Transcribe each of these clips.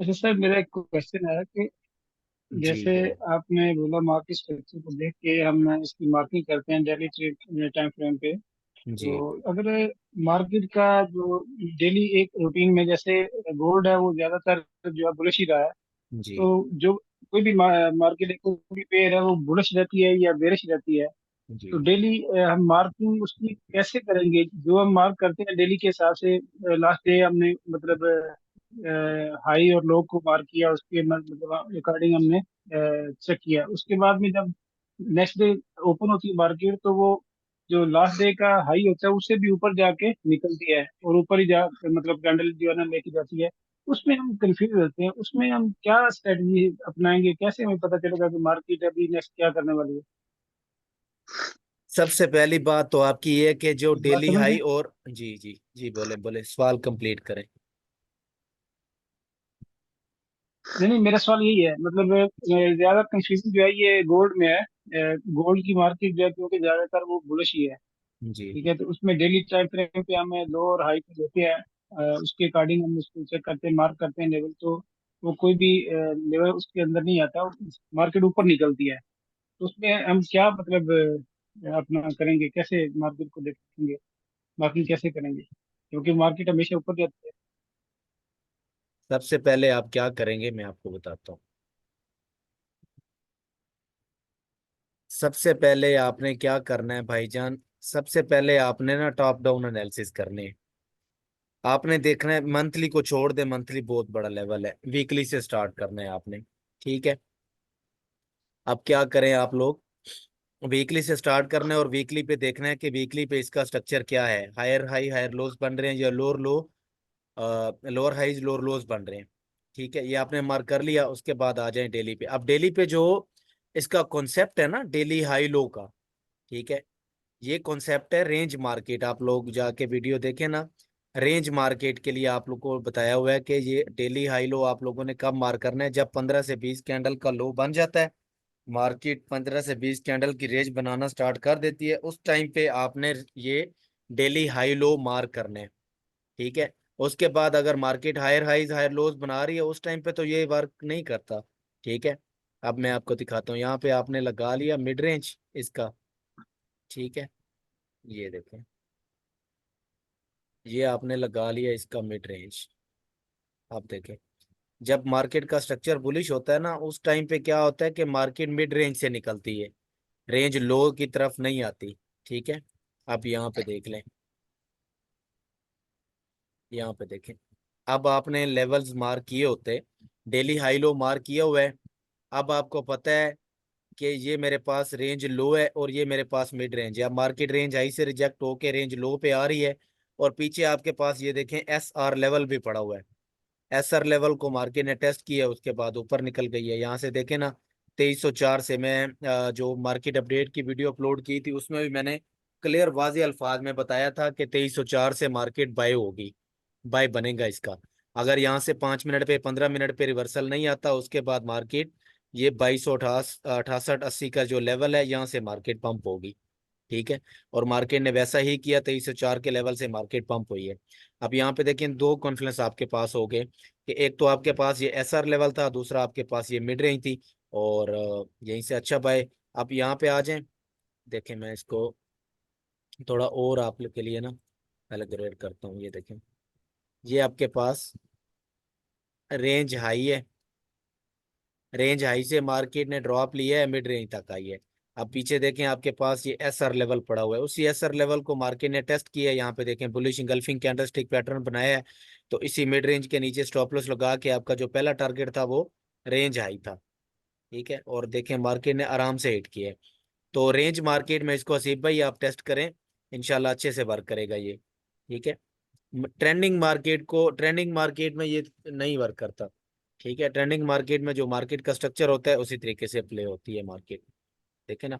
अच्छा सर, मेरा एक क्वेश्चन है कि जी जैसे बोलो। आपने बोला मार्केट स्ट्रक्चर को देख के हम इसकी मार्किंग करते हैं डेली टाइम फ्रेम पे। तो जी अगर मार्केट का जो डेली एक रूटीन में जैसे गोल्ड है वो ज्यादातर जो है बुलिश ही रहा है। जी तो जो कोई भी मार्केट कोई भी पेयर है वो बुलिश रहती है या बेरिश रहती है। तो जी डेली हम मार्किंग उसकी कैसे करेंगे? जो हम मार्क करते हैं डेली के हिसाब से, लास्ट डे हमने मतलब हाई और लो को मार्क किया, उसके मतलब अकॉर्डिंग हमने चेक किया। उसके बाद में जब नेक्स्ट डे ओपन होती है मार्केट, तो वो जो लास्ट डे का हाई होता है उससे भी ऊपर जाके निकलती है और ऊपर ही जा मतलब कैंडल जो है ना लेके जाती है। उसमें हम कंफ्यूज होते हैं, उसमें हम क्या स्ट्रेटजी अपनाएंगे? कैसे हमें पता चलेगा कि मार्केट अभी नेक्स्ट क्या करने वाली है? सबसे पहली बात तो आपकी ये है कि जो बात डेली समझ हाई गए? और जी जी जी बोले बोले सवाल कंप्लीट करें। नहीं नहीं, मेरा सवाल यही है, मतलब ज्यादा कंफ्यूजन जो है ये गोल्ड में है। गोल्ड की मार्केट जो है क्योंकि ज्यादातर वो बुलिश ही है। जी ठीक है, तो उसमें डेली टाइम फ्रेम पे हमें लो और हाई को देते हैं। उसके अकॉर्डिंग हम उसको चेक करते हैं, मार्क करते हैं लेवल। तो वो कोई भी लेवल उसके अंदर नहीं आता, मार्केट ऊपर निकलती है। तो उसमें हम क्या मतलब अपना करेंगे, कैसे मार्केट को देखेंगे, मार्किंग कैसे करेंगे? क्योंकि मार्केट हमेशा ऊपर जाती है। सबसे पहले आप क्या करेंगे मैं आपको बताता हूँ। सबसे पहले आपने क्या करना है भाईजान। सबसे पहले आपने ना टॉप डाउन एनालिसिस करनी है। आपने देखना है मंथली को छोड़ दे, मंथली बहुत बड़ा लेवल है, वीकली से स्टार्ट करना है आपने। ठीक है। अब क्या करें आप लोग, वीकली से स्टार्ट करना है और वीकली पे देखना है कि वीकली पे इसका स्ट्रक्चर क्या है, हायर हाई हायर लोज बन रहे हैं या lower low lower highs lower lows बन रहे हैं। ठीक है, ये आपने मार्क कर लिया। उसके बाद आ जाए डेली पे। अब डेली पे जो इसका कॉन्सेप्ट है ना डेली हाई लो का, ठीक है, ये कॉन्सेप्ट है रेंज मार्केट। आप लोग जाके वीडियो देखें ना, रेंज मार्केट के लिए आप लोग को बताया हुआ है कि ये डेली हाई लो आप लोगों ने कब मार्क करना है, जब 15 से 20 कैंडल का लो बन जाता है, मार्केट 15 से 20 कैंडल की रेंज बनाना स्टार्ट कर देती है, उस टाइम पे आपने ये डेली हाई लो मार्क करने हैं। ठीक है। उसके बाद अगर market higher highs higher lows बना रही है उस टाइम पे तो ये वर्क नहीं करता। ठीक है। अब मैं आपको दिखाता हूँ, यहाँ पे आपने लगा लिया मिड रेंज इसका। ठीक है, ये देखें, ये आपने लगा लिया इसका मिड रेंज। आप देखें, जब मार्केट का स्ट्रक्चर बुलिश होता है ना उस टाइम पे क्या होता है कि मार्केट मिड रेंज से निकलती है, रेंज लो की तरफ नहीं आती। ठीक है। आप यहाँ पे देख लें, यहाँ पे देखें, अब आपने लेवल्स मार्क किए होते, डेली हाई लो मार्क किया हुआ है। अब आपको पता है कि ये मेरे पास रेंज लो है और ये मेरे पास मिड रेंज है। अब मार्केट रेंज हाई से रिजेक्ट होके रेंज लो पे आ रही है और पीछे आपके पास ये देखें एस आर लेवल भी पड़ा हुआ है। एस आर लेवल को मार्केट ने टेस्ट किया, उसके बाद ऊपर निकल गई है। यहाँ से देखें ना, 2304 से मैं जो मार्केट अपडेट की वीडियो अपलोड की थी उसमें भी मैंने क्लियर वाज़ेह अल्फाज में बताया था कि 2304 से मार्केट बाय होगी, बाय बनेगा इसका। अगर यहाँ से 5 मिनट पे 15 मिनट पे रिवर्सल नहीं आता उसके बाद मार्केट ये 2268 80 का जो लेवल है यहाँ से मार्केट पंप होगी। ठीक है। और मार्केट ने वैसा ही किया, 2304 के लेवल से मार्केट पंप हुई है। अब यहाँ पे देखिए दो कॉन्फ्लुएंस आपके पास हो गए कि एक तो आपके पास ये एसआर लेवल था, दूसरा आपके पास ये मिड रेंज थी और यहीं से अच्छा बाय। आप यहाँ पे आ जाएं, देखें मैं इसको थोड़ा और आप लोग के लिए ना एलग्रेट करता हूँ। ये देखें, ये आपके पास रेंज हाई है, रेंज हाई से मार्केट ने ड्रॉप लिया है, मिड रेंज तक आई है। अब पीछे देखें आपके पास ये एसआर लेवल पड़ा हुआ है, उसी एसआर लेवल को मार्केट ने टेस्ट किया है। यहाँ पे देखें बुलिश इंगल्फिंग कैंडलस्टिक पैटर्न बनाया है, तो इसी मिड रेंज के नीचे स्टॉप लॉस लगा के आपका जो पहला टारगेट था वो रेंज हाई था। ठीक है, और देखें मार्केट ने आराम से हिट किया है। तो रेंज मार्केट में इसको हसीब भाई आप टेस्ट करें, इंशाल्लाह अच्छे से वर्क करेगा ये। ठीक है। ट्रेंडिंग मार्केट को, ट्रेंडिंग मार्केट में ये नहीं वर्क करता। ठीक है, ट्रेंडिंग मार्केट में जो मार्केट का स्ट्रक्चर होता है उसी तरीके से प्ले होती है मार्केट। देखें ना,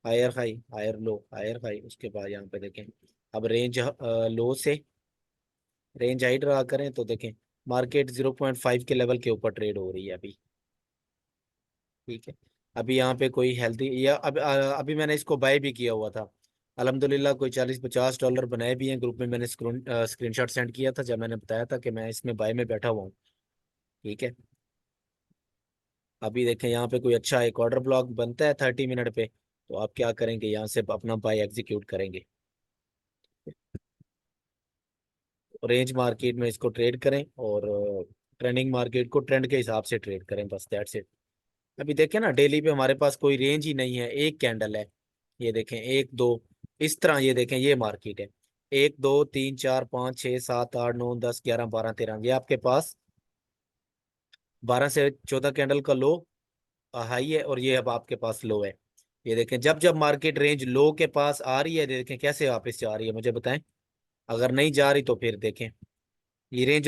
higher high higher low higher high, उसके बाद यहाँ पे देखें अब रेंज लो से रेंज हाई ड्रा करें तो देखें मार्केट 0.5 के लेवल के ऊपर ट्रेड हो रही है अभी। ठीक है। अभी यहाँ पे कोई हेल्थी या अभी मैंने इसको बाय भी किया हुआ था अल्हम्दुलिल्लाह, कोई $40 50 बनाए भी हैं। ग्रुप में मैंने स्क्रीनशॉट सेंड किया था जब मैंने बताया था कि मैं इसमें बाय में बैठा हुआ हूँ। ठीक है। अभी देखें यहाँ पे कोई अच्छा एक ऑर्डर ब्लॉक बनता है 30 मिनट पे, तो आप क्या करेंगे, यहाँ से अपना बाय एग्जीक्यूट करेंगे। रेंज मार्केट में इसको ट्रेड करें और ट्रेंडिंग मार्केट को ट्रेंड के हिसाब से ट्रेड करें, बस दैट्स इट। अभी देखें ना, डेली पे हमारे पास कोई रेंज ही नहीं है, एक कैंडल है। ये देखें, एक दो, इस तरह ये देखें, ये मार्केट है। 1 2 3 4 5 6 7 8 9 10 11 12 13, ये आपके पास 12 से 14 कैंडल का लो हाई है, और ये अब आपके पास लो है। ये देखें, जब जब मार्केट रेंज लो के पास आ रही है, देखें कैसे वापस जा रही है, मुझे बताएं। अगर नहीं जा रही तो फिर देखें, ये रेंज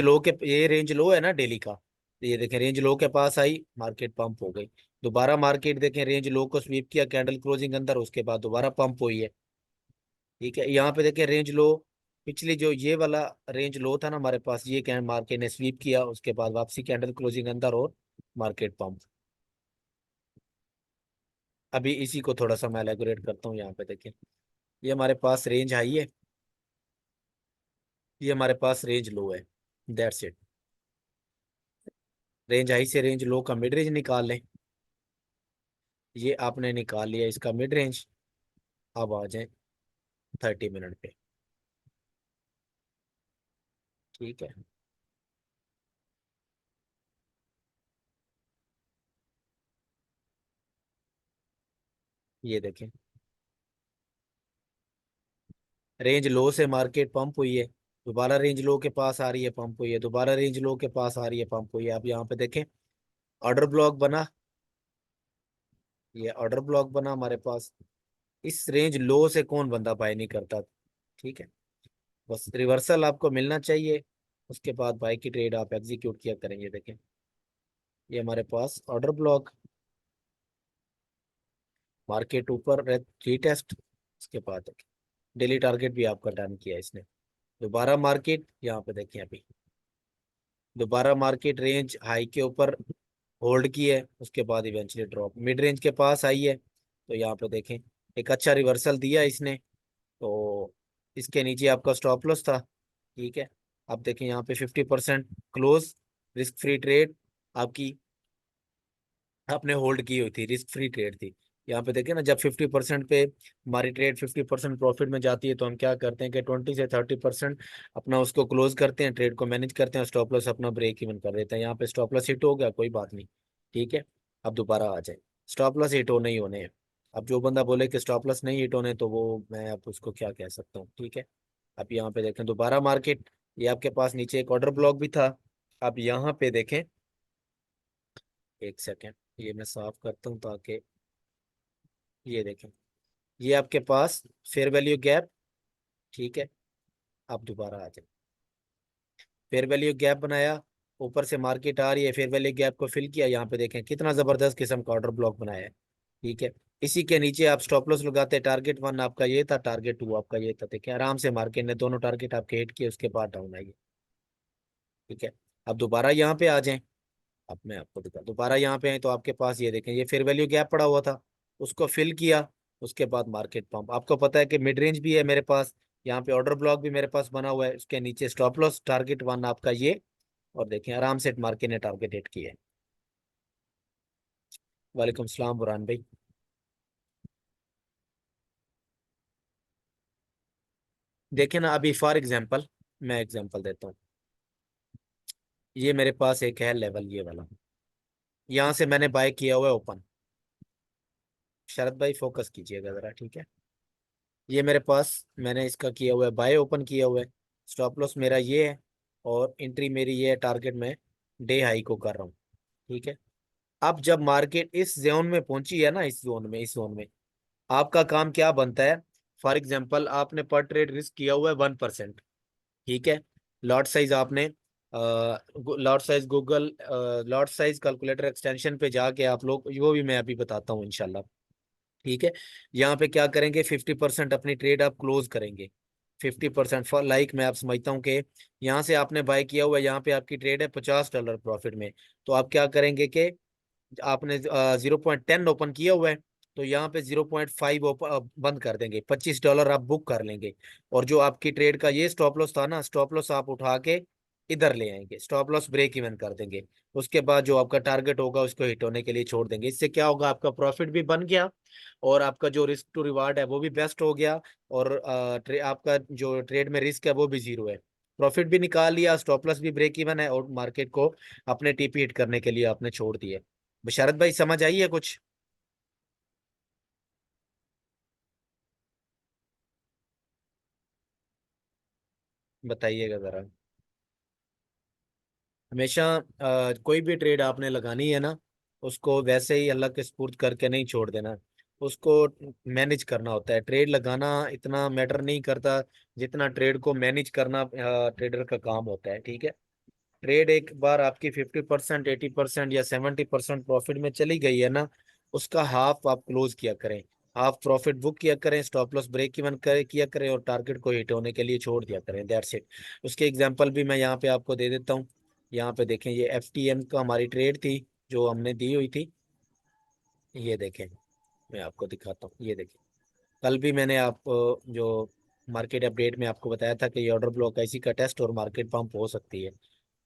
लो है ना डेली का, तो ये देखें रेंज लो के पास आई, मार्केट पंप हो गई। दोबारा मार्केट देखें, रेंज लो को स्वीप किया कैंडल क्लोजिंग अंदर, उसके बाद दोबारा पंप हुई है। ठीक है, यहाँ पे देखें रेंज लो, पिछली जो ये वाला रेंज लो था ना हमारे पास, ये कैंड मार्केट ने स्वीप किया, उसके बाद वापसी कैंडल क्लोजिंग अंदर और मार्केट पंप। अभी इसी को थोड़ा सा मैं एलेबोरेट करता हूँ। यहाँ पे देखें, ये हमारे पास रेंज हाई है, ये हमारे पास रेंज लो है, दैट्स इट। रेंज हाई से रेंज लो का मिड रेंज निकाल लें। ये आपने निकाल लिया इसका मिड रेंज। अब आ जाए 30 मिनट पे। ठीक है, ये देखें, रेंज लो से मार्केट पंप हुई है, दोबारा रेंज लो के पास आ रही है, पंप हुई है, दोबारा रेंज लो के पास आ रही है, पंप हुई है। अब यहाँ पे देखें, ऑर्डर ब्लॉक बना, ये ऑर्डर ब्लॉक बना हमारे पास। इस रेंज लो से कौन बंदा बाय नहीं करता। ठीक है, बस रिवर्सल आपको मिलना चाहिए, उसके बाद बाय की ट्रेड आप एग्जीक्यूट किया करेंगे। देखें, ये हमारे पास ऑर्डर ब्लॉक, मार्केट ऊपर रीटेस्ट, उसके बाद डेली टारगेट भी आपका डन किया इसने। दोबारा मार्केट यहाँ पे देखें, अभी दोबारा मार्केट रेंज हाई के ऊपर होल्ड की है, उसके बाद इवेंचुअली ड्रॉप मिड रेंज के पास आई है, तो यहाँ पे देखें एक अच्छा रिवर्सल दिया इसने। तो इसके नीचे आपका स्टॉप लॉस था। ठीक है, अब देखें यहाँ पे 50% क्लोज, रिस्क फ्री ट्रेड आपकी, आपने होल्ड की हुई थी, रिस्क फ्री ट्रेड थी। यहाँ पे देखें ना, जब 50% पे हमारी ट्रेड 50% प्रॉफिट में जाती है, तो हम क्या करते हैं कि 20 से 30% अपना उसको क्लोज करते हैं, ट्रेड को मैनेज करते हैं, स्टॉप लॉस अपना ब्रेक इवन कर देते हैं। यहाँ पे स्टॉप लॉस हिट हो गया, कोई बात नहीं। ठीक है, अब दोबारा आ जाए, स्टॉप लॉस हिट हो नहीं होने हैं। अब जो बंदा बोले कि स्टॉप लॉस नहीं हिट होने, तो वो मैं अब उसको क्या कह सकता हूँ। ठीक है, अब यहाँ पे देखें दोबारा मार्केट, ये आपके पास नीचे एक ऑर्डर ब्लॉक भी था। अब यहाँ पे देखें, एक सेकेंड, ये मैं साफ करता हूँ ताकि, ये देखें, ये आपके पास फेयर वैल्यू गैप। ठीक है, अब दोबारा आ जाए, फेयर वैल्यू गैप बनाया, ऊपर से मार्केट आ रही है, फेयर वैल्यू गैप को फिल किया। यहाँ पे देखें कितना जबरदस्त किस्म का ऑर्डर ब्लॉक बनाया है। ठीक है, इसी के नीचे आप स्टॉप लॉस लगाते हैं, टारगेट वन आपका ये था, टारगेट टू आपका ये था। देखिए आराम से मार्केट ने दोनों टारगेट आपके हिट किए, उसके बाद डाउन आई है। ठीक है, अब दोबारा यहाँ पे आ जाए, अब मैं आपको दिखा, दोबारा यहाँ पे आए तो आपके पास ये देखें, ये फेयर वैल्यू गैप पड़ा हुआ था, उसको फिल किया, उसके बाद मार्केट पंप। आपको पता है कि मिड रेंज भी है मेरे पास, यहाँ पे ऑर्डर ब्लॉक भी मेरे पास बना हुआ है, उसके नीचे स्टॉप लॉस टारगेट वन आपका ये, और देखें आराम से मार्केट ने टारगेट हिट किया है। वालेकुम सलाम बुरहान भाई। देखें ना, अभी फॉर एग्जांपल मैं एग्जांपल देता हूँ, ये मेरे पास एक है लेवल ये वाला, यहाँ से मैंने बाय किया हुआ है ओपन। शरद भाई फोकस कीजिएगा जरा, ठीक है। ये मेरे पास मैंने इसका किया हुआ है, बाय ओपन किया हुआ है, स्टॉप लॉस मेरा ये है, और एंट्री मेरी ये है, टारगेट में डे हाई को कर रहा हूँ। ठीक है, अब जब मार्केट इस जोन में पहुंची है ना, इस जोन में आपका काम क्या बनता है। फॉर एग्जांपल आपने पर ट्रेड रिस्क किया हुआ है 1%। ठीक है, लॉट साइज आपने lot size Google lot size calculator extension पे जाके आप लोग, वो भी मैं अभी बताता हूँ इंशाल्लाह। ठीक है, यहाँ पे क्या करेंगे, 50% अपनी ट्रेड आप क्लोज करेंगे। 50% फॉर लाइक मैं आप समझता हूँ कि यहाँ से आपने बाय किया हुआ है, यहाँ पे आपकी ट्रेड है $50 प्रॉफिट में, तो आप क्या करेंगे कि आपने 0.10 ओपन किया हुआ है, तो यहाँ पे 0.5 बंद कर देंगे, $25 आप बुक कर लेंगे। और जो आपकी ट्रेड का ये स्टॉप लॉस था ना, स्टॉप लॉस आप उठा के इधर ले आएंगे, स्टॉप लॉस ब्रेक इवन कर देंगे। उसके बाद जो आपका टारगेट होगा उसको हिट होने के लिए छोड़ देंगे। इससे क्या होगा, आपका प्रॉफिट भी बन गया और आपका जो रिस्क टू रिवार्ड है वो भी बेस्ट हो गया, और आपका जो ट्रेड में रिस्क है वो भी जीरो है। प्रॉफिट भी निकाल लिया, स्टॉप लॉस भी ब्रेक इवन है, और मार्केट को अपने टीपी हिट करने के लिए आपने छोड़ दिए। बशारत भाई समझ आई है कुछ? बताइएगा जरा। हमेशा कोई भी ट्रेड आपने लगानी है ना, उसको वैसे ही अल्लाह के सुपुर्द करके नहीं छोड़ देना, उसको मैनेज करना होता है। ट्रेड लगाना इतना मैटर नहीं करता जितना ट्रेड को मैनेज करना ट्रेडर का काम होता है, ठीक है। ट्रेड एक बार आपकी 50%, 80% या 70% प्रॉफिट में चली गई है ना, उसका हाफ आप क्लोज किया करें, हाफ प्रॉफिट बुक किया करें, स्टॉप लॉस ब्रेक इवन करे किया करें, और टारगेट को हिट होने के लिए छोड़ दिया करें, दैट्स इट। उसके एग्जांपल भी मैं यहाँ पे आपको दे देता हूँ। यहाँ पे देखें, ये FTM का हमारी ट्रेड थी जो हमने दी हुई थी। ये देखें, मैं आपको दिखाता हूँ, ये देखें। कल भी मैंने आप जो मार्केट अपडेट में आपको बताया था कि ये ऑर्डर ब्लॉक ऐसी का टेस्ट और मार्केट पंप हो सकती है।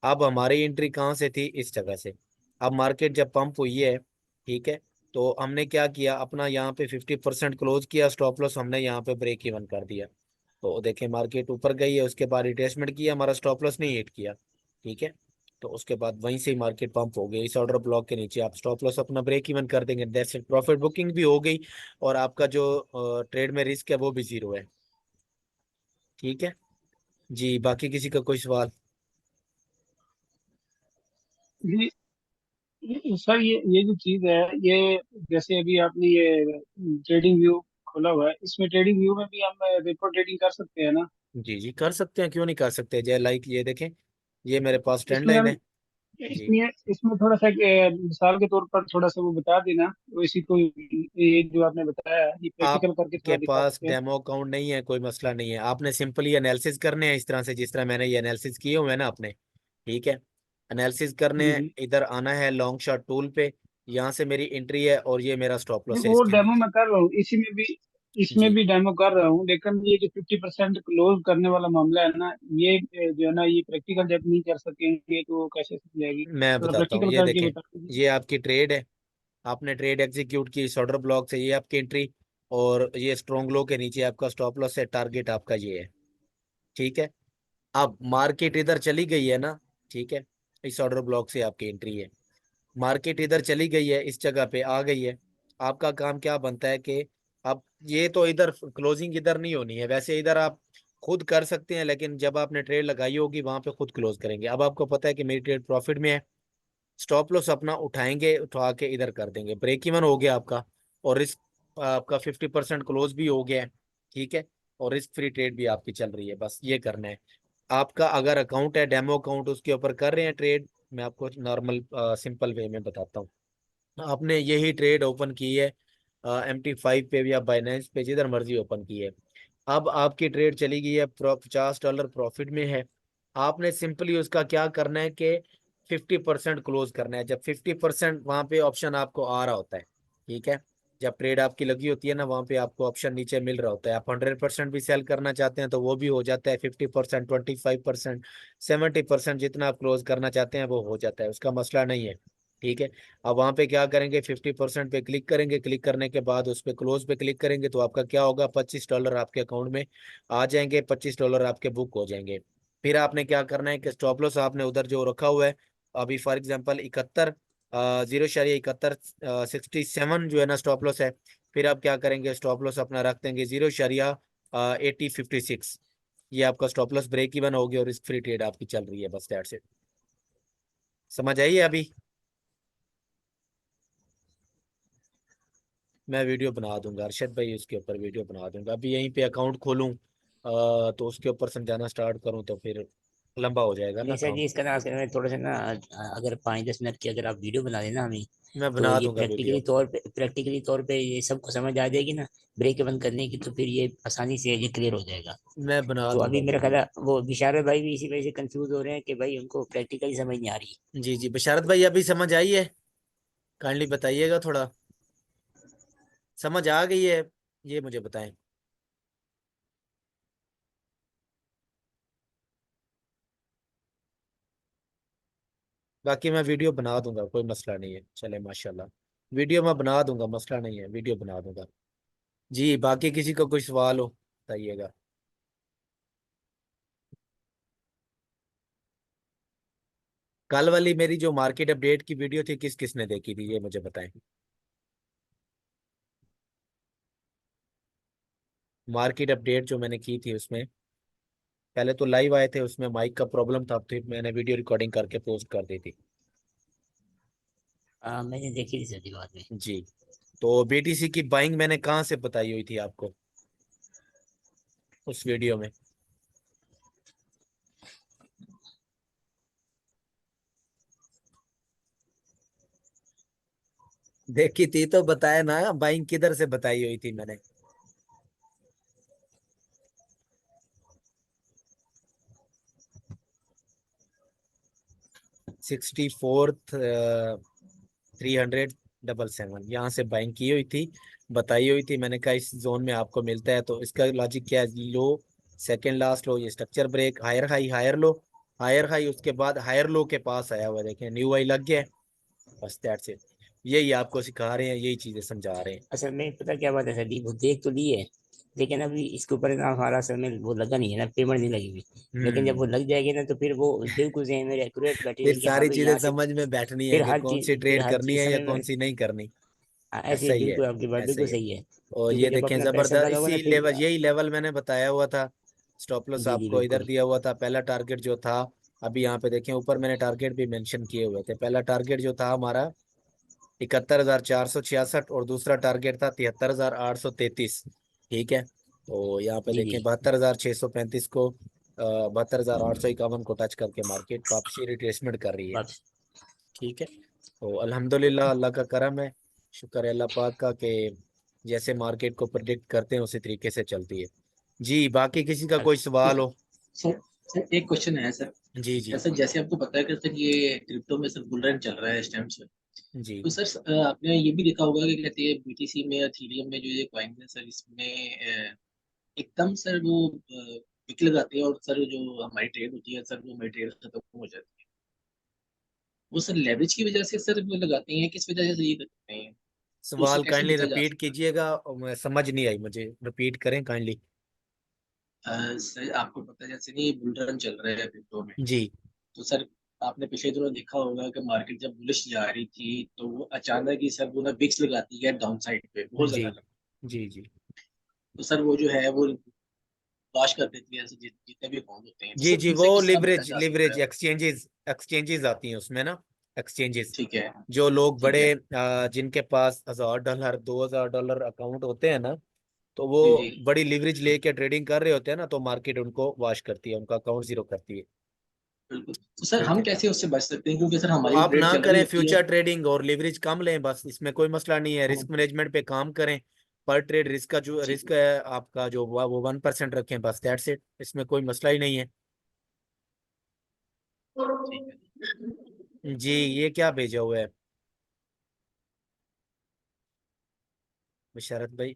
अब हमारी एंट्री कहाँ से थी, इस जगह से। अब मार्केट जब पंप हुई है, ठीक है, तो हमने क्या किया, अपना यहाँ पे 50% क्लोज किया, स्टॉप लॉस हमने यहाँ पे ब्रेक इवन कर दिया। तो देखें मार्केट ऊपर गई है, उसके बाद रिट्रेसमेंट किया, हमारा स्टॉप लॉस नहीं हिट किया, ठीक है। तो उसके बाद वहीं से ही मार्केट पंप हो गई। इस ऑर्डर ब्लॉक के नीचे आप स्टॉप लॉस अपना ब्रेक इवन कर देंगे, दैट्स इट, प्रॉफिट बुकिंग भी हो गई, और आपका जो ट्रेड में रिस्क है वो भी जीरो है, ठीक है। जी, बाकी किसी का कोई सवाल? जी। सर ये जो चीज है, ये जैसे अभी आपने ये ट्रेडिंग व्यू खोला हुआ है, इसमें ट्रेडिंग व्यू में भी हम रेपो ट्रेडिंग कर सकते हैं ना? जी जी कर सकते हैं, क्यों नहीं कर सकते। जय लाइक ये देखें, ये मेरे पास ट्रेंड इसमें लाइन हम है। जी, इसमें इसमें थोड़ा सा मिसाल के तौर पर थोड़ा सा वो बता देना, तो इसी को ये जो आपने बताया है, ये प्रैक्टिकल करके आपके थोड़ा दिखा पास सकते हैं। डेमो अकाउंट नहीं है, कोई मसला नहीं है, आपने सिंपली एनालिसिस करने हैं इस तरह से, जिस तरह मैंने ये एनालिसिस किए हुए हैं ना अपने, ठीक है। एनालिसिस करने जी हैं, जी। इधर आना है लॉन्ग शॉट टूल पे, यहाँ से मेरी एंट्री है और ये मेरा स्टॉप नहीं, लॉस है वो इसके डेमो नीचे। मैं कर रहा हूँ, इसी में भी इसमें जी, भी डेमो कर रहा हूँ, लेकिन ये जो 50% क्लोज करने वाला मामला है ना, ये जो है ना, ये प्रैक्टिकल जब नहीं कर सकेंगे तो कैसे समझ जाएगी? मैं थोड़ा बताता हूँ, प्रैक्टिकल ये करके देखें, बता दीजिए। ये आपकी ट्रेड है, आपने ट्रेड एग्जीक्यूट की इस ऑर्डर ब्लॉक से, ये आपकी एंट्री, और ये स्ट्रॉन्ग लो के नीचे आपका स्टॉप लॉस है, टारगेट आपका ये है, ठीक है। अब मार्केट इधर चली गई है ना, ठीक है, इस ऑर्डर ब्लॉक से आपकी एंट्री है, मार्केट इधर चली गई है, इस जगह पे आ गई है। आपका काम क्या बनता है कि अब ये तो इधर क्लोजिंग इधर नहीं होनी है, वैसे इधर आप खुद कर सकते हैं, लेकिन जब आपने ट्रेड लगाई होगी वहां पे खुद क्लोज करेंगे। अब आपको पता है कि मेरी ट्रेड प्रॉफिट में है, स्टॉप लॉस अपना उठाएंगे, उठा के इधर कर देंगे, ब्रेक इवन हो गया आपका, और रिस्क आपका 50% क्लोज भी हो गया है, ठीक है, और रिस्क फ्री ट्रेड भी आपकी चल रही है। बस ये करना है आपका। अगर अकाउंट है डेमो अकाउंट, उसके ऊपर कर रहे हैं ट्रेड, मैं आपको नॉर्मल सिंपल वे में बताता हूँ। आपने यही ट्रेड ओपन की है MT5 पे या बाइनेंस पे, जिधर मर्जी ओपन की है। अब आपकी ट्रेड चली गई है, $50 प्रॉफिट में है। आपने सिंपली उसका क्या करना है कि 50% क्लोज करना है। जब 50% वहां पे ऑप्शन आपको आ रहा होता है, ठीक है, जब ट्रेड आपकी लगी होती है ना, वहां पे आपको ऑप्शन नीचे मिल रहा होता है, आप 100% भी सेल करना चाहते हैं तो वो भी हो जाता है, 50%, 25%, 70% जितना आप क्लोज करना चाहते हैं वो हो जाता है, उसका मसला नहीं है, ठीक है। अब वहां पे क्या करेंगे, 50% पे क्लिक करेंगे, क्लिक करने के बाद उस पे क्लोज पे क्लिक करेंगे तो आपका क्या होगा, $25 आपके अकाउंट में आ जाएंगे, $25 आपके बुक हो जाएंगे। फिर आपने क्या करना है कि स्टॉप लॉस आपने उधर जो रखा हुआ है, अभी फॉर एग्जांपल 71, 0.71, 67 जो है ना स्टॉप लॉस है, फिर आप क्या करेंगे, स्टॉप लॉस अपना रख देंगे 0.8056। ये आपका स्टॉप लॉस ब्रेक इवन हो गया और रिस्क फ्री ट्रेड आपकी चल रही है, बस दैट्स इट। समझ आइए अभी? मैं वीडियो बना दूंगा अरशद भाई, उसके ऊपर वीडियो बना दूंगा, अभी यहीं पे अकाउंट खोलूं तो उसके ऊपर समझाना स्टार्ट करूं तो फिर लंबा हो जाएगा ना नहीं सर काम। जी, इसका ना असल में थोड़ा सा ना, अगर 5-10 मिनट की अगर आप वीडियो बना देना हमें, मैं तो बना ये दूंगा वीडियो। प्रैक्टिकली तौर पे ये सबको समझ आ जाएगी ना, ब्रेक बंद करने की, तो फिर ये आसानी से ये क्लियर हो जाएगा। मैं बना तो दूंगा अभी मेरा ख्याल वीडियो। है वो बिशारत भाई भी इसी वजह से कंफ्यूज हो रहे हैं कि भाई उनको प्रैक्टिकली समझ नहीं आ रही। जी जी, बशारत भाई अभी समझ आई है? काइंडली बताइएगा थोड़ा, समझ आ गई है, ये मुझे बताएं। बाकी मैं वीडियो बना दूंगा, कोई मसला नहीं है, चले माशाल्लाह। वीडियो मैं बना दूंगा, मसला नहीं है, वीडियो बना दूंगा। जी बाकी किसी का कोई सवाल हो बताइएगा। कल वाली मेरी जो मार्केट अपडेट की वीडियो थी, किस किसने देखी थी ये मुझे बताएं। मार्केट अपडेट जो मैंने की थी उसमें पहले तो लाइव आए थे, उसमें माइक का प्रॉब्लम था, फिर मैंने वीडियो रिकॉर्डिंग करके पोस्ट कर दी थी। मैंने देखी थी सर दीवार में। जी तो बीटीसी की बाइंग मैंने कहाँ से बताई हुई थी आपको उस वीडियो में। देखी थी तो बताया ना, बाइंग किधर से बताई हुई थी मैंने। 64 377 यहाँ से बाइंग की हुई थी, बताई हुई थी मैंने कहा इस जोन में आपको मिलता है। तो इसका लॉजिक क्या है, लो सेकंड लास्ट लो, ये structure break, higher high higher low, higher high उसके बाद हायर लो के पास आया हुआ, देखें न्यू हाई लग गया है। बस दैट्स इट, यही आपको सिखा रहे हैं, यही चीजें समझा रहे हैं। असल में पता क्या बात है सर जी, वो देख तो लिए, लेकिन अभी इसके ऊपर ना हमारा असल में वो लगा नहीं है ना, पेमेंट नहीं लगी हुई। लेकिन जब वो हम्म। लग जाएगी ना तो फिर वो बिल्कुल जहन में एक्यूरेट फिर बैठेगी कि हाँ सारी भाई चीजें यहाँ से समझ में बैठनी है फिर कि कौन सी फिर ट्रेड हर करनी चीज है या समझ कौन में। सी नहीं करनी। ऐसे ऐसा ही ही है, बिल्कुल, आपकी बात ऐसा बिल्कुल ही है। सही है। और क्योंकि ये जब देखें अपना पैसा जबरदस्त, डाला होगा ना इसी फिर। लेवल, यही लेवल मैंने बताया हुआ था। स्टॉप लॉस जी जी आपको इधर बिल्कुल। दिया हुआ था, पहला टारगेट जो था। अभी यहाँ पे देखें ऊपर मैंने टारगेट भी मेंशन किए हुए थे। पहला टारगेट जो था हमारा 71,466 और दूसरा टारगेट था 73,833। ठीक है, तो यहाँ पे जी जी। देखें 72,635 को 72,851 को टच करके मार्केट वापसी रिट्रेसमेंट कर रही है। वापस। ठीक है, तो अल्हम्दुलिल्लाह अल्लाह का करम है, शुक्र है अल्लाह पाक का कि जैसे मार्केट को प्रिडिक्ट करते हैं उसी तरीके से चलती है। जी बाकी किसी का कोई तो सवाल हो। सर सर एक क्वेश्चन है सर। जी जी सर जैसे आपको पता है कि सर ये क्रिप्टो में सर बुल रन चल रहा है इस टाइम से। जी तो सर आपने ये भी देखा होगा कि कहते हैं बीटीसी में, एथीरियम में जो ये कॉइन है सर, इसमें एकदम सर वो बिक लगाते हैं और सर जो हमारी ट्रेड होती है सर, वो हमारी ट्रेड खत्म हो जाती है। वो सर लेवरेज की वजह से सर वो लगाते हैं, किस वजह से ये करते हैं? तो उससे सवाल कैसे काइंडली बचा जा रिपीट सकता है? कीजिएगा, मैं समझ नहीं आई, मुझे रिपीट करें काइंडली। सर आपको पता है जैसे नहीं बुल रन चल रहा है क्रिप्टो में। जी तो सर आपने पिछले दिनों देखा होगा कि मार्केट जब बुलिश जा रही थी तो वो अचानक ही सर वो ना विक्स लगाती है डाउन साइड पे बहुत जी ज्यादा लगा। जी जी तो सर वो जो है वो वाश कर देती है, जितने भी अकाउंट होते हैं। तो जी सर जी, वो उनसे किस तरह बचा लिवरेज जा सकता लिवरेज है? एक्सचेंजेस, एक्सचेंजेस आती हैं उसमें ना, एक्सचेंजेस। ठीक है। जो लोग ठीक बड़े है। जिनके पास $1,000 $2,000 अकाउंट होते हैं ना, तो वो जी जी बड़ी लिवरेज लेके ट्रेडिंग कर रहे होते हैं ना, तो मार्केट उनको वॉश करती है, उनका अकाउंट जीरो करती है। बिल्कुल। तो सर ठीक हम है, कैसे उससे बच सकते हैं, क्योंकि सर तो हमारी आप ट्रेड ना चल रही करें होती है। फ्यूचर ट्रेडिंग और लिवरेज कम लें, बस इसमें कोई मसला नहीं है। हाँ, रिस्क मैनेजमेंट पे काम करें, पर ट्रेड रिस्क का जो ठीक रिस्क है आपका जो वो 1% रखें, बस दैट्स इट, इसमें कोई मसला ही नहीं है। ठीक है। जी ये क्या भेजा हुआ है बशरत भाई।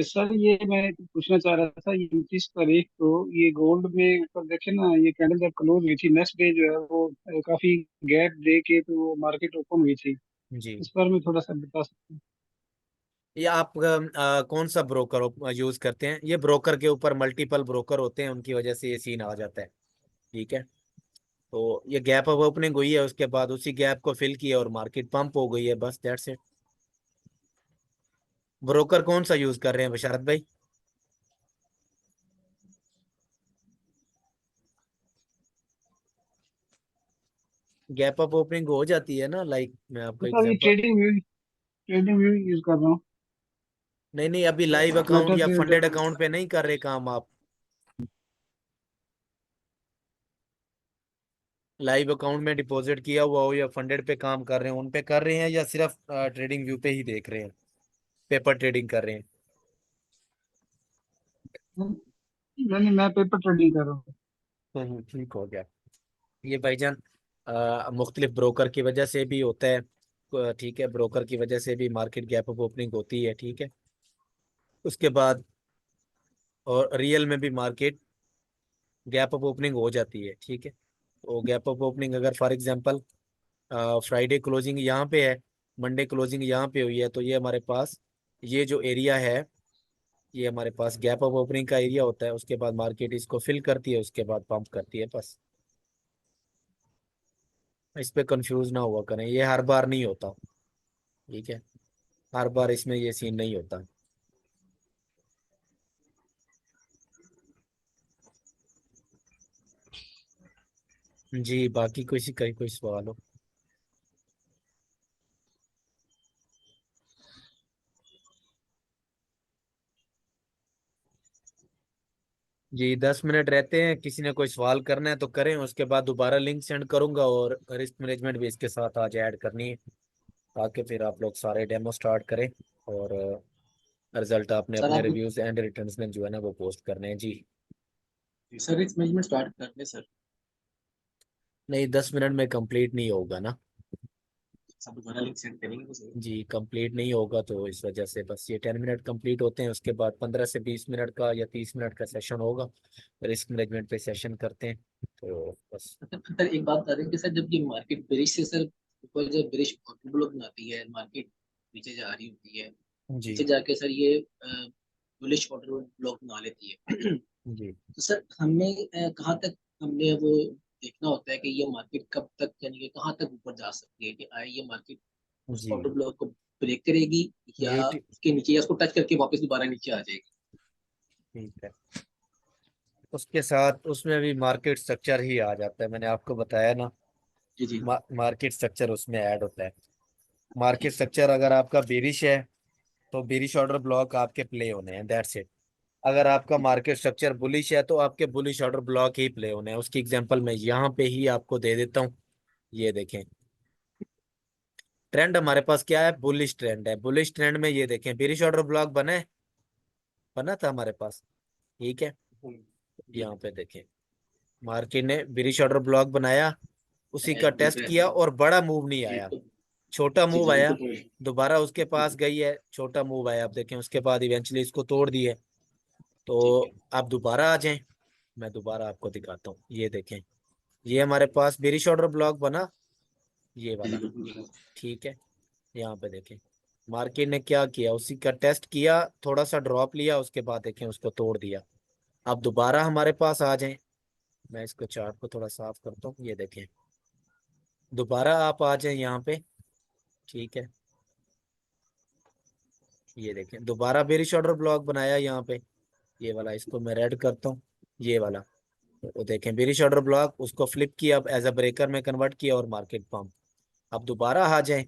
सर ये मैं पूछना चाह रहा था, ये 29 तारीख को ये गोल्ड में ऊपर देखे ना, ये कैंडल जब क्लोज हुई थी, नेक्स्ट डे जो है वो काफी गैप दे के तो वो मार्केट ओपन हुई थी। जी, इस पर में थोड़ा सा बता सकते हैं? ये आप कौन सा ब्रोकर यूज करते हैं? ये ब्रोकर के ऊपर मल्टीपल ब्रोकर होते हैं, उनकी वजह से ये सीन आ जाता है। ठीक है, तो ये गैप अब ओपनिंग हुई है, उसके बाद उसी गैप को फिल किया और मार्केट पंप हो गई है, बस दैट्स इट। ब्रोकर कौन सा यूज कर रहे हैं बशरत भाई? गैप अप ओपनिंग हो जाती है ना, लाइक मैं आपको सर ये एग्जांपल। ट्रेडिंग व्यू यूज कर रहा हूँ। नहीं नहीं, अभी लाइव अकाउंट फ्लटर या फंडेड ट्रेडर। अकाउंट पे नहीं कर रहे काम आप? लाइव अकाउंट में डिपॉजिट किया हुआ हो या फंडेड पे काम कर रहे हैं, उन पे कर रहे हैं या सिर्फ ट्रेडिंग व्यू पे ही देख रहे हैं, पेपर ट्रेडिंग कर रहे हैं? नहीं, मैं पेपर ट्रेडिंग कर रहा हूँ। ठीक हो गया। ये भाईजान मुख्तलिफ ब्रोकर की वजह से भी होता है। ठीक है, ब्रोकर की वजह से भी मार्केट गैप अप ओपनिंग होती है। ठीक है, उसके बाद और रियल में भी मार्केट गैप अप ओपनिंग हो जाती है। ठीक है, तो गैप अप ओपनिंग अगर फॉर एग्जांपल फ्राइडे क्लोजिंग यहाँ पे है, मंडे क्लोजिंग यहाँ पे हुई है, तो ये हमारे पास ये जो एरिया है, ये हमारे पास गैप अप ओपनिंग का एरिया होता है। उसके बाद मार्केट इसको फिल करती है, उसके बाद पंप करती है बस। इस पे कंफ्यूज ना हुआ करें, ये हर बार नहीं होता, ठीक है, हर बार इसमें ये सीन नहीं होता। जी बाकी कोई सवाल हो? जी 10 मिनट रहते हैं, किसी ने कोई सवाल करना है तो करें, उसके बाद दोबारा लिंक सेंड करूंगा और रिस्क मैनेजमेंट भी इसके साथ आज ऐड करनी है, ताकि फिर आप लोग सारे डेमो स्टार्ट करें और रिजल्ट आपने सर अपने आप रिव्यूज एंड रिटर्न्स में जो है ना वो पोस्ट करने हैं जी। सर रिस्क मैनेजमेंट स्टार्ट करने सर। नहीं 10 मिनट में कंप्लीट नहीं होगा ना सब दोबारा लिंक सेंड करेंगे तो सही। जी, कंप्लीट नहीं होगा, तो इस वजह से बस ये 10 मिनट कंप्लीट होते हैं, उसके बाद 15 से 20 मिनट का या 30 मिनट का सेशन होगा, रिस्क मैनेजमेंट पे सेशन करते हैं, तो बस। सर एक बात बता दें कि सर जब ये मार्केट बेरिश से सर ऊपर जब बेरिश ब्लॉक बनाती है, मार्केट नीचे जा रही होती है, जी नीचे जाके सर ये बुलिश ऑर्डर ब्लॉक बना लेती है। जी तो सर हमें कहाँ तक हमने वो देखना होता है कि ये मार्केट कब तक यानी कि कहाँ तक ऊपर जा सकती है, कि आए ये मार्केट उस जी, ऑर्डर ब्लॉक को ब्रेक करेगी या ये उसके नीचे या उसको टच करके वापस दोबारा नीचे आ जाएगी। ठीक है। उसके साथ उसमें भी मार्केट स्ट्रक्चर ही आ जाता है, मैंने आपको बताया ना, जी जी। मार्केट स्ट्रक्चर उसमें ऐड होता है। मार्केट स्ट्रक्चर अगर आपका बेरिश है तो बेरिश ऑर्डर ब्लॉक आपके प्ले होने हैं, दैट्स इट। अगर आपका मार्केट स्ट्रक्चर बुलिश है तो आपके बुलिश ऑर्डर ब्लॉक ही प्ले होने हैं। उसकी एग्जांपल मैं यहाँ पे ही आपको दे देता हूँ, ये देखें, ट्रेंड हमारे पास क्या है, बुलिश ट्रेंड है। बुलिश ट्रेंड में ये देखें बेरिश ऑर्डर ब्लॉक बना था हमारे पास, ठीक है। जी यहाँ पे देखें, मार्केट ने बेरिश ऑर्डर ब्लॉक बनाया, उसी का जी टेस्ट किया और बड़ा मूव नहीं जी आया, छोटा जी मूव जी आया, बिल्कुल। दोबारा उसके पास गई है, छोटा मूव आया, आप देखें उसके बाद इवेंचुअली इसको तोड़ दिए। ठीक है। तो आप दोबारा आ जाएं, मैं दोबारा आपको दिखाता हूँ, ये देखें, ये हमारे पास बेरिश ऑर्डर ब्लॉक बना, ये जी जी वाला, बिल्कुल। ठीक है। यहाँ पे देखें मार्केट ने क्या किया, उसी का टेस्ट किया, थोड़ा सा ड्रॉप लिया, उसके बाद देखें उसको तोड़ दिया। अब दोबारा हमारे पास आ जाएं, मैं इसको चार्ट को थोड़ा साफ करता हूँ, ये देखें, दोबारा आप आ जाएं यहाँ पे, ठीक है। ये देखें दोबारा बेरिश ऑर्डर ब्लॉक बनाया यहाँ पे, ये वाला, इसको मैं रेड करता हूँ, ये वाला, तो देखें बेरिश ऑर्डर ब्लॉक, उसको फ्लिप किया, अब एज अ ब्रेकर में कन्वर्ट किया और मार्केट पंप। अब दोबारा आ जाएं,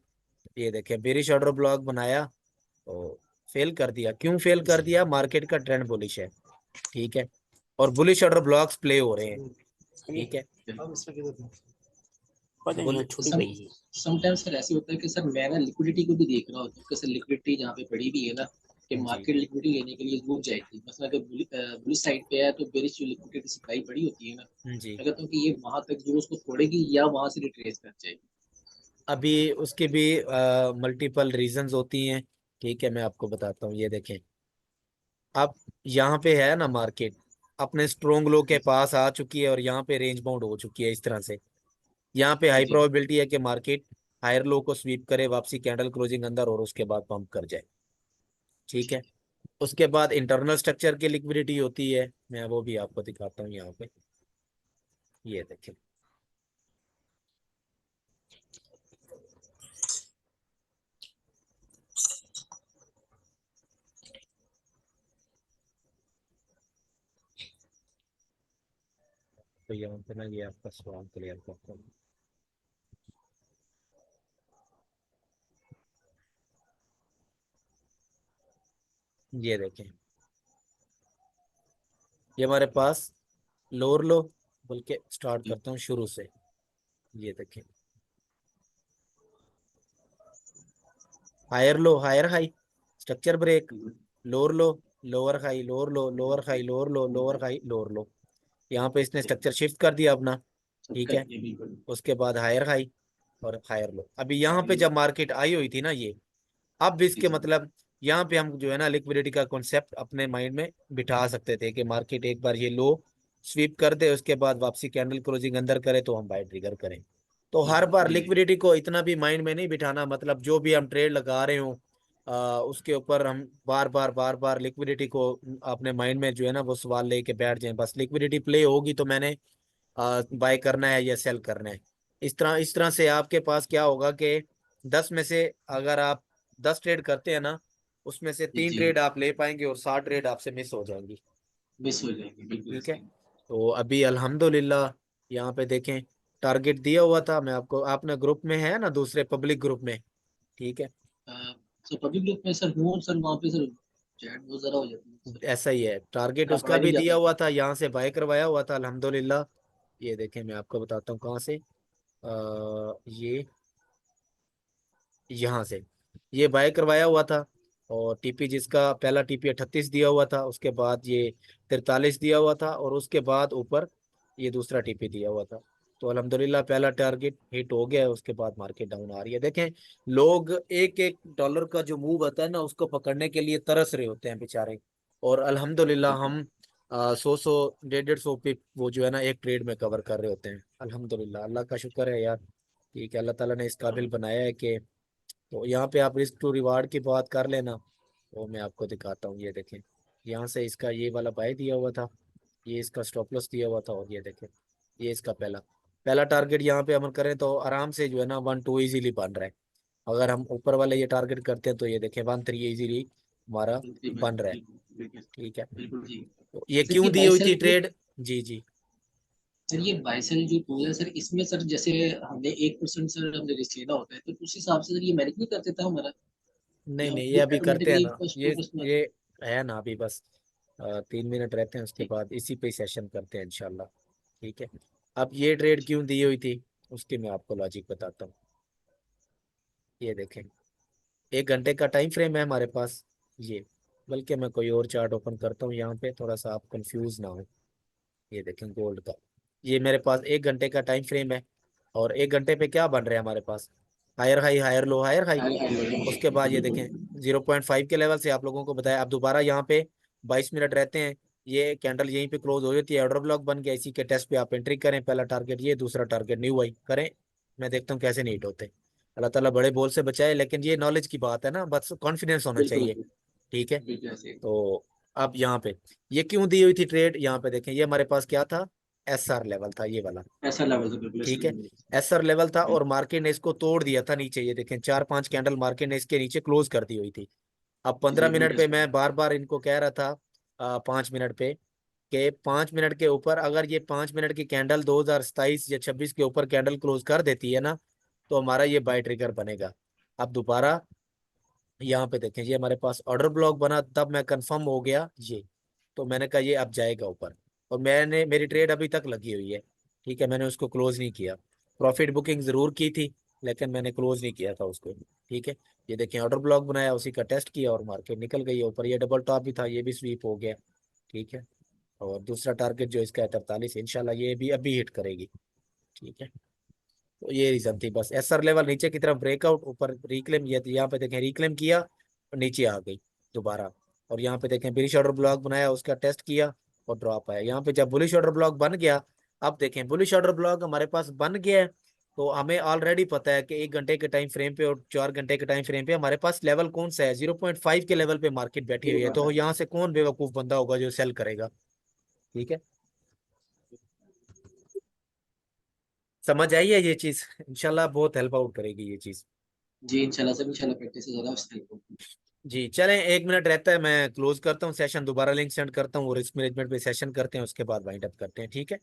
ये देखें बेरिश ऑर्डर ब्लॉक बनाया तो फेल कर दिया। क्यों फेल कर दिया, मार्केट का ट्रेंड बुलिश है, ठीक है, और बुलिश ऑर्डर ब्लॉक्स प्ले हो रहे हैं, ठीक है। पता नहीं वो बुल छुट्टी सम गई थी। समटाइम्स सर ऐसे होता है कि सर मैं ना लिक्विडिटी को भी देख रहा होता हूँ कि सर लिक्विडिटी जहाँ पे पड़ी हुई है ना, कि जी मार्केट लिक्विडिटी लेने के लिए रुक जाएगी। मतलब अगर बुलिश साइड पे है तो बेरिश जो लिक्विडिटी सप्लाई पड़ी होती है ना, जी, मैं कहता हूँ कि ये वहां तक जो उसको तोड़ेगी या वहां से रिट्रेस कर जाएगी। अभी उसके भी मल्टीपल रीजंस होती हैं, ठीक है, मैं आपको बताता हूँ, ये देखें, अब यहाँ पे है ना मार्केट अपने स्ट्रोंग लो के जी पास आ चुकी है और यहाँ पे रेंज बाउंड हो चुकी है इस तरह से। यहाँ पे जी हाई जी प्रोबेबिलिटी है कि मार्केट हायर लो को स्वीप करे, वापसी कैंडल क्लोजिंग अंदर और उसके बाद पंप कर जाए, ठीक है। ठीक उसके बाद इंटरनल स्ट्रक्चर की लिक्विडिटी होती है, मैं वो भी आपको दिखाता हूँ यहाँ पे, ये देखें, तो यहाँ पे ना ये आपका सवाल क्लियर करता हूँ, ये देखें, ये हमारे पास लोअर लो, बल्कि स्टार्ट है। करता हूँ शुरू से, ये देखें, higher low higher high, structure break, जी lower low, lower high, lower low, lower high, lower low, lower high, lower low, यहाँ पे इसने स्ट्रक्चर शिफ्ट कर दिया अपना, ठीक है। करके बिल्कुल। उसके बाद हायर हाई और हायर लो। अभी यहाँ पे जब मार्केट आई हुई थी ना ये, अब भी जी इसके जी मतलब यहाँ पे हम जो है ना लिक्विडिटी का कॉन्सेप्ट अपने माइंड में बिठा सकते थे कि मार्केट एक बार ये लो स्वीप कर दे, उसके बाद वापसी कैंडल क्लोजिंग अंदर करे तो हम बाय ट्रिगर करें। तो हर बार जी लिक्विडिटी को इतना भी माइंड में नहीं बिठाना, मतलब जो भी हम ट्रेड लगा रहे हो उसके ऊपर हम बार बार लिक्विडिटी को अपने माइंड में जो है ना वो सवाल लेके बैठ जाएं। बस लिक्विडिटी प्ले होगी तो मैंने बाय करना है या सेल करना है। इस तरह से आपके पास क्या होगा कि 10 में से अगर आप 10 ट्रेड करते हैं ना, उसमें से जी 3 जी ट्रेड आप ले पाएंगे और 60 ट्रेड आपसे मिस हो जाएंगी। मिस हो जाएंगे, बिल्कुल ठीक है। सही। तो अभी अल्हम्दुलिल्लाह यहाँ पे देखें, टारगेट दिया हुआ था मैं आपको, आपने ग्रुप में है ना, दूसरे पब्लिक ग्रुप में। ठीक है। सर पब्लिक ग्रुप में सर हूँ सर, वहाँ पे सर चैट बहुत ज़्यादा हो जाती है सर, ऐसा ही है, टारगेट इतना उसका पढ़ाई भी नहीं दिया जाता हुआ सर। था, यहाँ से बाय करवाया हुआ था अल्हम्दुलिल्लाह। ये देखें मैं आपको बताता हूँ कहाँ से। ये यहाँ से ये बाय करवाया हुआ था। और टीपी जिसका पहला टीपी 38 दिया हुआ था, उसके बाद ये 43 दिया हुआ था, और उसके बाद ऊपर ये दूसरा टीपी दिया हुआ था। तो अल्हम्दुलिल्लाह पहला टारगेट हिट हो गया है। उसके बाद मार्केट डाउन आ रही है। देखें, लोग एक एक डॉलर का जो मूव आता है ना उसको पकड़ने के लिए तरस रहे होते हैं बेचारे। और अल्हम्दुलिल्लाह बिल्कुल हम 100 150 पे वो जो है ना एक ट्रेड में कवर कर रहे होते हैं। अल्हम्दुलिल्लाह, अल्लाह का शुक्र है यार। ठीक है, अल्लाह ताला ने इस काबिल बनाया है कि, तो यहाँ पे आप रिस्क टू रिवार्ड की बात कर लेना। तो मैं आपको दिखाता हूँ, ये देखें, यहाँ से इसका ये वाला बाय दिया हुआ था, ये इसका स्टॉप लॉस दिया हुआ था, और ये देखें ये इसका पहला पहला टारगेट यहाँ पे अमल करें तो आराम से जो है ना 1-2 इजीली बन रहा है। अगर हम ऊपर वाले ये टारगेट करते हैं तो ये देखें 1-3 इजीली हमारा बन रहा है। बिल्कुल बिल्कुल ठीक है। बिल्कुल जी। तो ये सर ये क्यों दी बाय हुई सेल थी जो, ट्रेड? जी जी। सर ये बाय सेल जो टूल है सर, इसमें सर जैसे हमने 1% सर हमने रिस्क लेना होता है, तो उस हिसाब से सर ये मैनेज नहीं कर देता हमारा, नहीं या नहीं, ये वो अभी करते हैं ऑटोमेटिकली ना, फर्स्ट ये फोकस में आता ये है? है ना अभी बस 3 मिनट रहते हैं, उसके ठीक बाद इसी पे सेशन करते हैं इंशाल्लाह। ठीक है। अब ये ट्रेड क्यों दी हुई थी उसके मैं आपको लॉजिक बताता हूँ। ये देखें, 1 घंटे का टाइम फ्रेम है हमारे पास। ये, बल्कि मैं कोई और चार्ट ओपन करता हूँ यहाँ पे, थोड़ा सा आप कंफ्यूज ना हो। ये देखें गोल्ड का, ये मेरे पास 1 घंटे का टाइम फ्रेम है। और 1 घंटे पे क्या बन रहा है हमारे पास? Higher high, higher low, higher high. उसके बाद ये देखें 0.5 के लेवल से आप लोगों को बताया, अब दोबारा यहाँ पे 22 मिनट रहते हैं, ये कैंडल यहीं पे क्लोज हो जाती है, ऑर्डर ब्लॉक बन गया। इसी के टेस्ट पे आप एंट्री करें, पहला टारगेट ये, दूसरा टारगेट न्यू आई करें। मैं देखता हूँ कैसे नहीं हिट होते। अल्लाह ताला बड़े बोल से बचाए, लेकिन ये नॉलेज की बात है ना, बस कॉन्फिडेंस होना बिल्कुल चाहिए। ठीक है। बिल्कुल ऐसे। तो अब यहाँ पे ये क्यों दी हुई थी ट्रेड, यहाँ पे देखें, ये हमारे पास क्या था? SR लेवल था ये वाला। ऐसा लेवल था, बिल्कुल ऐसे ठीक है, बिल्कुल। SR लेवल था, और बिल्कुल मार्केट ने इसको तोड़ दिया था नीचे। ये देखें 4-5 कैंडल मार्केट ने इसके नीचे क्लोज कर दी हुई थी। अब पंद्रह जी मिनट बिल्कुल पे सर। मैं बार बार इनको कह रहा था 5 मिनट पे, कि 5 मिनट के ऊपर अगर ये 5 मिनट की कैंडल 2027 या 26 के ऊपर कैंडल क्लोज कर देती है ना, तो हमारा ये बाय ट्रिगर बनेगा। अब दोबारा यहाँ पे देखें, ये हमारे पास ऑर्डर ब्लॉक बना, तब मैं कंफर्म हो गया ये। तो मैंने कहा ये अब जाएगा ऊपर, और मैंने, मेरी ट्रेड अभी तक लगी हुई है। ठीक है, मैंने उसको क्लोज नहीं किया। प्रॉफिट बुकिंग जरूर की थी, लेकिन मैंने क्लोज नहीं किया था उसको। ठीक है। ये देखें ऑर्डर ब्लॉक बनाया, उसी का टेस्ट किया और मार्केट निकल गई है ऊपर। ये डबल टॉप भी था, ये भी स्वीप हो गया। ठीक है। और दूसरा टारगेट जो इसका है 43, इंशाल्लाह ये भी अभी हिट करेगी। ठीक है। तो ये रीजन थी बस। एसआर लेवल नीचे की तरफ ब्रेकआउट, ऊपर रिक्लेम, ये यहाँ पे देखें रिक्लेम किया और नीचे आ गई दोबारा। और यहाँ पे देखें बुलिश ऑर्डर ब्लॉक बनाया, उसका टेस्ट किया और ड्रॉप आया। यहाँ पे जब बुलिश ऑर्डर ब्लॉक बन गया, अब देखें बुलिश ऑर्डर ब्लॉक हमारे पास बन गया है, तो हमें ऑलरेडी पता है कि 1 घंटे के टाइम फ्रेम पे और 4 घंटे के टाइम फ्रेम पे हमारे पास लेवल कौन सा है, 0.5 के लेवल पे मार्केट बैठी हुई है। तो यहाँ से कौन बेवकूफ बंदा होगा जो सेल करेगा? ठीक है। समझ आई है ये चीज? इंशाल्लाह बहुत हेल्प आउट करेगी ये चीज। जी इंशाल्लाह सर, इंशाल्लाह प्रैक्टिस से ज़्यादा उससे help होगी। जी चलें, 1 मिनट रहता है, मैं क्लोज करता हूँ सेशन, दोबारा लिंक सेंड करता हूँ, और रिस्क मैनेजमेंट पे सेशन करते हैं, उसके बाद वाइंड अप करते हैं। ठीक है।